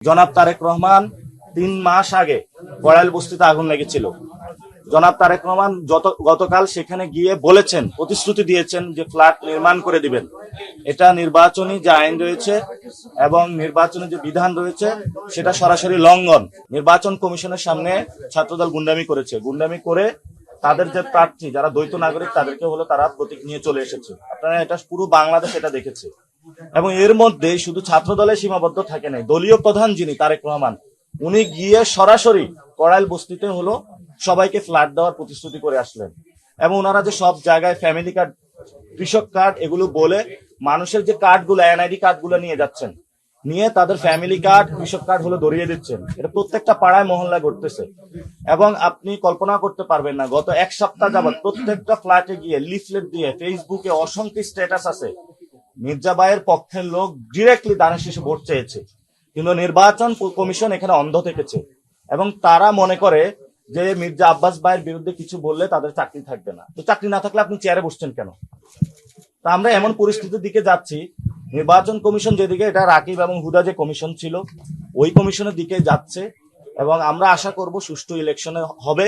জনাব তারেক রহমান ৩ মাস আগে কড়াইল বস্তিতে আগুন লেগেছিল। জনাব তারেক রহমান গতকাল সেখানে গিয়ে বলেছেন, প্রতিশ্রুতি দিয়েছেন যে ফ্ল্যাট নির্মাণ করে দিবেন। এটা নির্বাচনী যে আইন রয়েছে এবং নির্বাচনী যে বিধান রয়েছে সেটা সরাসরি লঙ্ঘন। নির্বাচন কমিশনের সামনে ছাত্রদল গুন্ডামি করেছে, গুন্ডামি করে তাদের যে প্রার্থী যারা দ্বৈত নাগরিক তাদেরকে হলো তারা প্রতীক নিয়ে চলে এসেছে। আপনারা এটা পুরো বাংলাদেশ এটা দেখেছে। এবং এর মধ্যে শুধু ছাত্র দলে সীমাবদ্ধ থাকে নাই, দলীয় প্রধান যিনি তারেক রহমান উনি গিয়ে সরাসরি কড়াইল বস্তিতে হলো সবাইকে ফ্ল্যাট দেওয়ার প্রতিশ্রুতি করে আসলেন। এবং ওনারা যে সব জায়গায় ফ্যামিলি কার্ড, কৃষক কার্ড এগুলো বলে মানুষের যে কার্ডগুলো, এনআইডি কার্ডগুলো নিয়ে যাচ্ছেন, নিয়ে তাদের ফ্যামিলি কার্ড, কৃষক কার্ড হলো ধরিয়ে দিচ্ছেন। এটা প্রত্যেকটা পাড়ায় মহল্লায় ঘটতেছে। এবং আপনি কল্পনা করতে পারবেন না, গত এক সপ্তাহ যাবত প্রত্যেকটা ফ্ল্যাটে গিয়ে লিফলেট দিয়ে ফেসবুকে অসংখ্য স্ট্যাটাস আছে মির্জা ভাইয়ের পক্ষের লোক ডিরেক্টলি দানের শেষে ভোট চেয়েছে, কিন্তু নির্বাচন কমিশন এখানে অন্ধ থেকেছে এবং তারা মনে করে যে মির্জা আব্বাস ভাইয়ের বিরুদ্ধে কিছু বললে তাদের চাকরি থাকবে না। তো চাকরি না থাকলে আপনি চেয়ারে বসছেন কেন? তা আমরা এমন পরিস্থিতির দিকে যাচ্ছি, নির্বাচন কমিশন যেদিকে, এটা রাকিব এবং হুদা যে কমিশন ছিল ওই কমিশনের দিকে যাচ্ছে। এবং আমরা আশা করব সুষ্ঠু ইলেকশনে হবে।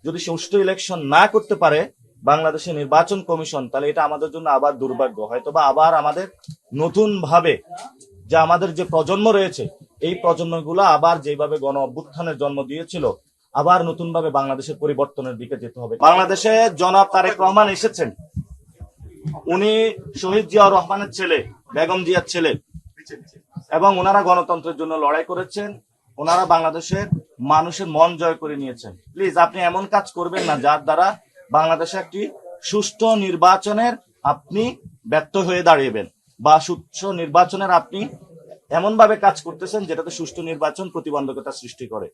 যদি সুষ্ঠু ইলেকশন না করতে পারে বাংলাদেশের নির্বাচন কমিশন, তাহলে এটা আমাদের জন্য আবার দুর্ভাগ্য। হয়তোবা আবার আমাদের নতুন ভাবে যে আমাদের যে প্রজন্ম রয়েছে এই প্রজন্মগুলো আবার যেভাবে গণ অভ্যুত্থানের জন্ম দিয়েছিল আবার নতুন ভাবে বাংলাদেশের পরিবর্তনের দিকে যেতে হবে। বাংলাদেশে জনাব তারেক রহমান এসেছেন, উনি শহীদ জিয়াউর রহমানের ছেলে, বেগম জিয়ার ছেলে, এবং ওনারা গণতন্ত্রের জন্য লড়াই করেছেন। ওনারা বাংলাদেশের মানুষের মন জয় করে নিয়েছেন। প্লিজ আপনি এমন কাজ করবেন না যার দ্বারা বাংলাদেশে একটি সুষ্ঠু নির্বাচনের আপনি ব্যর্থ হয়ে দাঁড়িয়েবেন, বা সুষ্ঠু নির্বাচনের আপনি এমন ভাবে কাজ করতেছেন যেটাতে সুষ্ঠু নির্বাচন প্রতিবন্ধকতা সৃষ্টি করে।